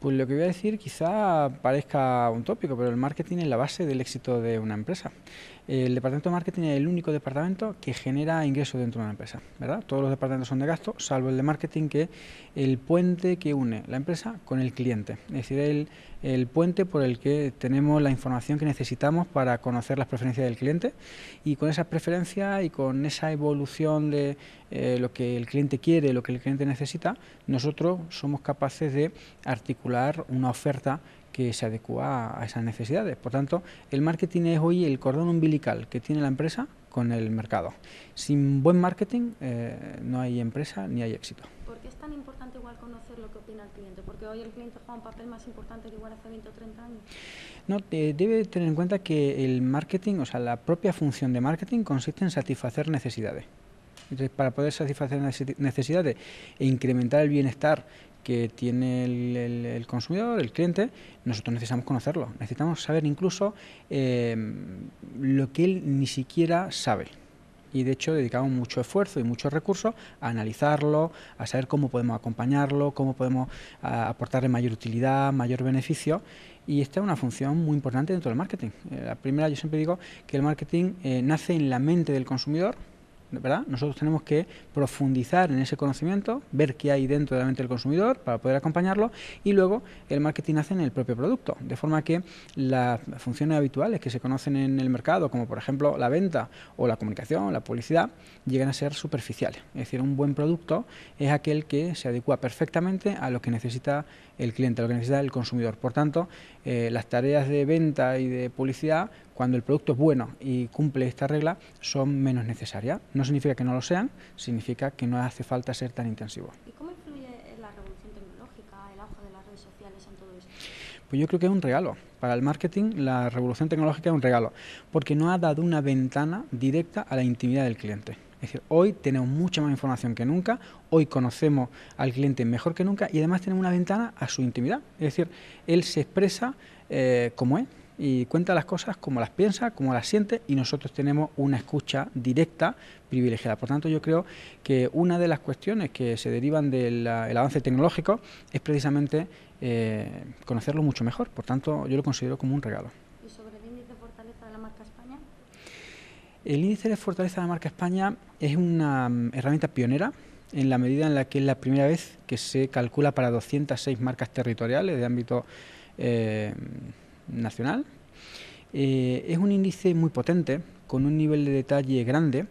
Pues lo que voy a decir quizá parezca un tópico, pero el marketing es la base del éxito de una empresa. El departamento de marketing es el único departamento que genera ingresos dentro de una empresa, ¿verdad? Todos los departamentos son de gasto, salvo el de marketing, que es el puente que une la empresa con el cliente. Es decir, el puente por el que tenemos la información que necesitamos para conocer las preferencias del cliente, y con esas preferencias y con esa evolución de lo que el cliente quiere, lo que el cliente necesita, nosotros somos capaces de articular una oferta que se adecua a esas necesidades. Por tanto, el marketing es hoy el cordón umbilical que tiene la empresa con el mercado. Sin buen marketing no hay empresa ni hay éxito. ¿Por qué es tan importante igual conocer lo que opina el cliente? Porque hoy el cliente juega un papel más importante que igual hace 20 o 30 años. No, debe tener en cuenta que el marketing, o sea, la propia función de marketing consiste en satisfacer necesidades. Entonces, para poder satisfacer necesidades e incrementar el bienestar que tiene el consumidor, el cliente, nosotros necesitamos conocerlo. Necesitamos saber incluso lo que él ni siquiera sabe. Y de hecho dedicamos mucho esfuerzo y muchos recursos a analizarlo, a saber cómo podemos acompañarlo, cómo podemos aportarle mayor utilidad, mayor beneficio. Y esta es una función muy importante dentro del marketing. La primera, yo siempre digo que el marketing nace en la mente del consumidor, ¿verdad? Nosotros tenemos que profundizar en ese conocimiento, ver qué hay dentro de la mente del consumidor para poder acompañarlo, y luego el marketing hace en el propio producto, de forma que las funciones habituales que se conocen en el mercado, como por ejemplo la venta o la comunicación, la publicidad, llegan a ser superficiales. Es decir, un buen producto es aquel que se adecua perfectamente a lo que necesita el cliente, a lo que necesita el consumidor. Por tanto, las tareas de venta y de publicidad, cuando el producto es bueno y cumple esta regla, son menos necesarias. No significa que no lo sean, significa que no hace falta ser tan intensivo. ¿Y cómo influye la revolución tecnológica, el auge de las redes sociales en todo esto? Pues yo creo que es un regalo. Para el marketing, la revolución tecnológica es un regalo, porque nos ha dado una ventana directa a la intimidad del cliente. Es decir, hoy tenemos mucha más información que nunca, hoy conocemos al cliente mejor que nunca, y además tenemos una ventana a su intimidad. Es decir, él se expresa como es y cuenta las cosas como las piensa, como las siente, y nosotros tenemos una escucha directa privilegiada. Por tanto, yo creo que una de las cuestiones que se derivan del avance tecnológico es precisamente conocerlo mucho mejor. Por tanto, yo lo considero como un regalo. ¿Y sobre el índice de fortaleza de la marca España? El índice de fortaleza de la marca España es una herramienta pionera, en la medida en la que es la primera vez que se calcula para 206 marcas territoriales de ámbito nacional. Es un índice muy potente, con un nivel de detalle grande.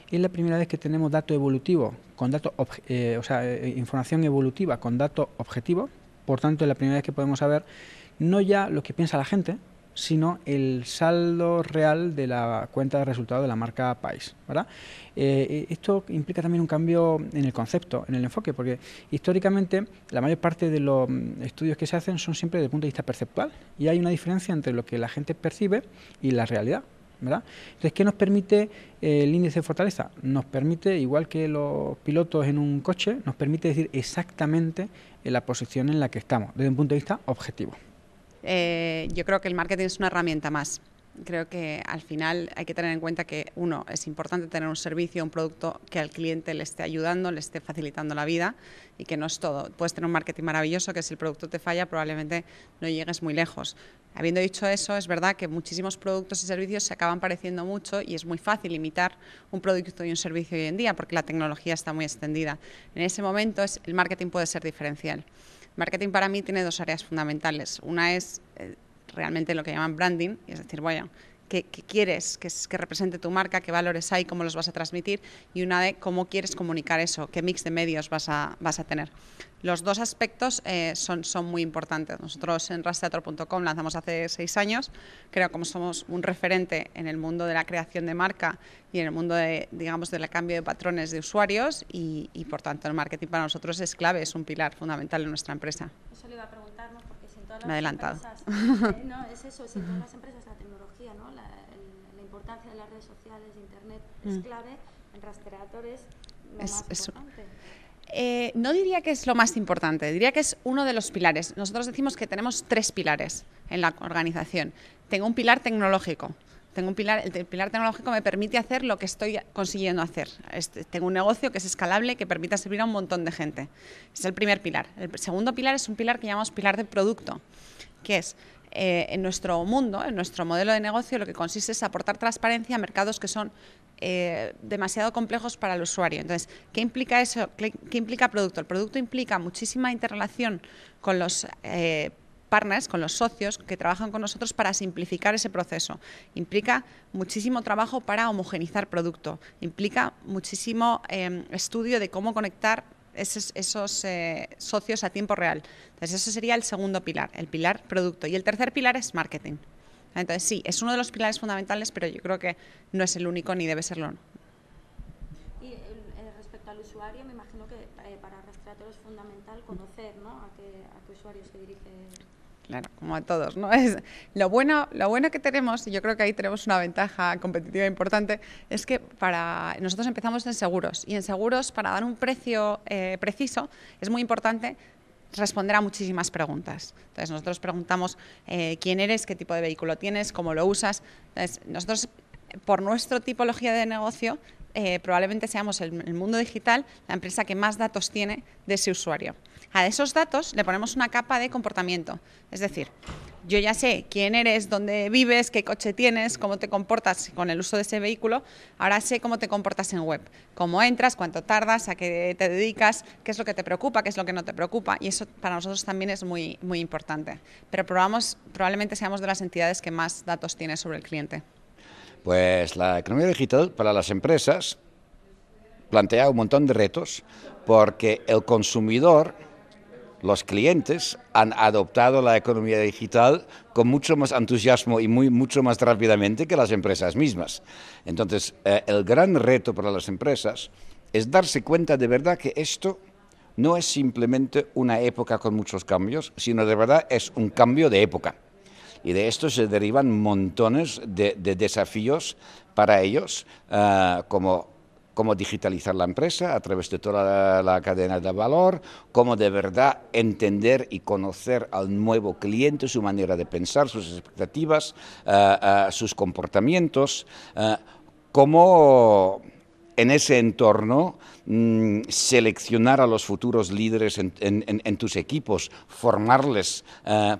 Es la primera vez que tenemos datos evolutivos, con datos información evolutiva con datos objetivos. Por tanto, es la primera vez que podemos saber no ya lo que piensa la gente, sino el saldo real de la cuenta de resultados de la marca país, ¿verdad? Esto implica también un cambio en el concepto, en el enfoque, porque históricamente la mayor parte de los estudios que se hacen son siempre desde el punto de vista perceptual, y hay una diferencia entre lo que la gente percibe y la realidad, ¿verdad? Entonces, ¿qué nos permite el índice de fortaleza? Nos permite, igual que los pilotos en un coche, nos permite decir exactamente la posición en la que estamos, desde un punto de vista objetivo. Yo creo que el marketing es una herramienta más. Creo que al final hay que tener en cuenta que, uno, es importante tener un servicio, un producto que al cliente le esté ayudando, le esté facilitando la vida, y que no es todo. Puedes tener un marketing maravilloso que si el producto te falla probablemente no llegues muy lejos. Habiendo dicho eso, es verdad que muchísimos productos y servicios se acaban pareciendo mucho, y es muy fácil imitar un producto y un servicio hoy en día porque la tecnología está muy extendida. En ese momento el marketing puede ser diferencial. Marketing para mí tiene dos áreas fundamentales. Una es realmente lo que llaman branding, es decir, bueno, ¿qué quieres que represente tu marca? ¿Qué valores hay? ¿Cómo los vas a transmitir? Y una de cómo quieres comunicar eso, qué mix de medios vas a tener. Los dos aspectos son muy importantes. Nosotros en rasteatro.com lanzamos hace 6 años. Creo que somos un referente en el mundo de la creación de marca y en el mundo del cambio de patrones de usuarios, y por tanto el marketing para nosotros es clave, es un pilar fundamental en nuestra empresa. Eso le iba a preguntar, ¿no? Porque si en todas Me he adelantado. Empresas, no, es eso, si en todas las empresas la tecnología, ¿no? La importancia de las redes sociales, de Internet, es clave, en Rastreator es lo más importante. No diría que es lo más importante, diría que es uno de los pilares. Nosotros decimos que tenemos 3 pilares en la organización. Tengo un pilar tecnológico, Tengo un pilar, el pilar tecnológico me permite hacer lo que estoy consiguiendo hacer. Tengo un negocio que es escalable, que permita servir a un montón de gente. Ese es el primer pilar. El segundo pilar es un pilar que llamamos pilar de producto, que es en nuestro mundo, en nuestro modelo de negocio, lo que consiste es aportar transparencia a mercados que son demasiado complejos para el usuario. Entonces, ¿qué implica eso? ¿Qué implica producto? El producto implica muchísima interrelación con los partners, con los socios que trabajan con nosotros para simplificar ese proceso. Implica muchísimo trabajo para homogenizar producto. Implica muchísimo estudio de cómo conectar esos socios a tiempo real. Entonces, ese sería el segundo pilar, el pilar producto. Y el tercer pilar es marketing. Entonces, sí, es uno de los pilares fundamentales, pero yo creo que no es el único ni debe serlo. Y respecto al usuario, me imagino que para Rastreator es fundamental conocer, ¿no?, a qué usuario se dirige. Claro, como a todos, ¿no? Es, lo bueno que tenemos, y yo creo que ahí tenemos una ventaja competitiva importante, es que nosotros empezamos en seguros, y en seguros, para dar un precio preciso, es muy importante responder a muchísimas preguntas. Entonces, nosotros preguntamos quién eres, qué tipo de vehículo tienes, cómo lo usas. Entonces, nosotros, por nuestra tipología de negocio, probablemente seamos el mundo digital la empresa que más datos tiene de ese usuario. A esos datos le ponemos una capa de comportamiento. Es decir, yo ya sé quién eres, dónde vives, qué coche tienes, cómo te comportas con el uso de ese vehículo. Ahora sé cómo te comportas en web, cómo entras, cuánto tardas, a qué te dedicas, qué es lo que te preocupa, qué es lo que no te preocupa. Y eso para nosotros también es muy, muy importante. Pero probablemente seamos de las entidades que más datos tiene sobre el cliente. Pues la economía digital para las empresas plantea un montón de retos porque el consumidor, los clientes, han adoptado la economía digital con mucho más entusiasmo y mucho más rápidamente que las empresas mismas. Entonces, el gran reto para las empresas es darse cuenta de verdad que esto no es simplemente una época con muchos cambios, sino de verdad es un cambio de época. Y de esto se derivan montones de desafíos para ellos, cómo digitalizar la empresa a través de toda la cadena de valor, cómo de verdad entender y conocer al nuevo cliente, su manera de pensar, sus expectativas, sus comportamientos, cómo en ese entorno seleccionar a los futuros líderes en tus equipos, formarles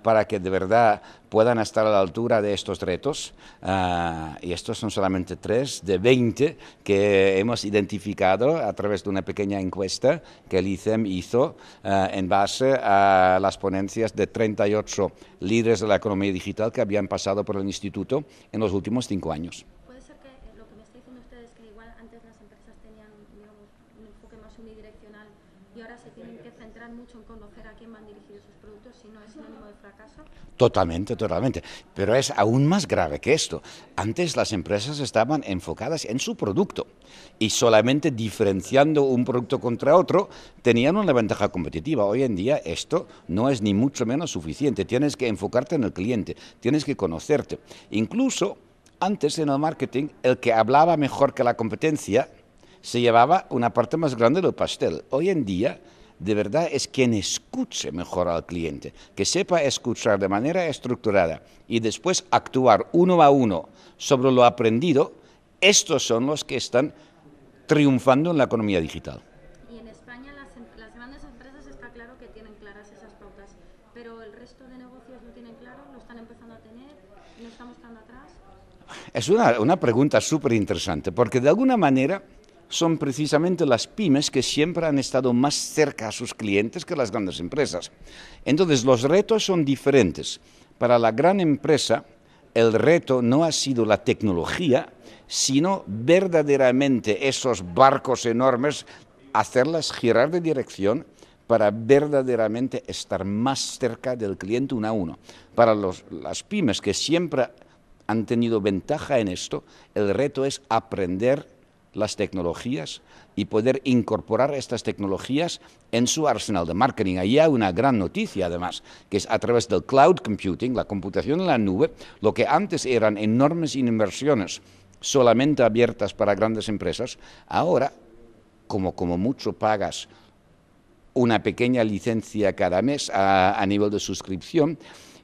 para que de verdad puedan estar a la altura de estos retos. Y estos son solamente 3 de 20 que hemos identificado a través de una pequeña encuesta que el ICEM hizo en base a las ponencias de 38 líderes de la economía digital que habían pasado por el instituto en los últimos 5 años. Y ahora se tienen que centrar mucho en conocer a quién van dirigidos sus productos, si no es sinónimo de fracaso. Totalmente, totalmente. Pero es aún más grave que esto. Antes las empresas estaban enfocadas en su producto y solamente diferenciando un producto contra otro tenían una ventaja competitiva. Hoy en día esto no es ni mucho menos suficiente. Tienes que enfocarte en el cliente, tienes que conocerte. Incluso antes en el marketing, el que hablaba mejor que la competencia se llevaba una parte más grande del pastel. Hoy en día, de verdad, es quien escuche mejor al cliente, que sepa escuchar de manera estructurada y después actuar uno a uno sobre lo aprendido. Estos son los que están triunfando en la economía digital. Y en España las grandes empresas está claro que tienen claras esas pautas, pero el resto de negocios lo tienen claro, lo están empezando a tener, no estamos quedando atrás. Es una pregunta súper interesante, porque de alguna manera son precisamente las pymes que siempre han estado más cerca a sus clientes que las grandes empresas. Entonces, los retos son diferentes. Para la gran empresa, el reto no ha sido la tecnología, sino verdaderamente esos barcos enormes, hacerlas girar de dirección para verdaderamente estar más cerca del cliente uno a uno. Para las pymes que siempre han tenido ventaja en esto, el reto es aprender las tecnologías y poder incorporar estas tecnologías en su arsenal de marketing. Ahí hay una gran noticia, además, que es a través del cloud computing, la computación en la nube, lo que antes eran enormes inversiones solamente abiertas para grandes empresas, ahora, como mucho pagas una pequeña licencia cada mes a nivel de suscripción,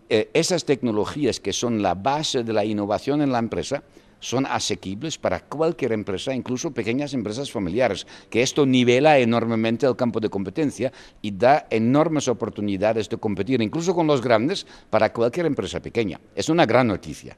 esas tecnologías que son la base de la innovación en la empresa son asequibles para cualquier empresa, incluso pequeñas empresas familiares, que esto nivela enormemente el campo de competencia y da enormes oportunidades de competir, incluso con los grandes, para cualquier empresa pequeña. Es una gran noticia.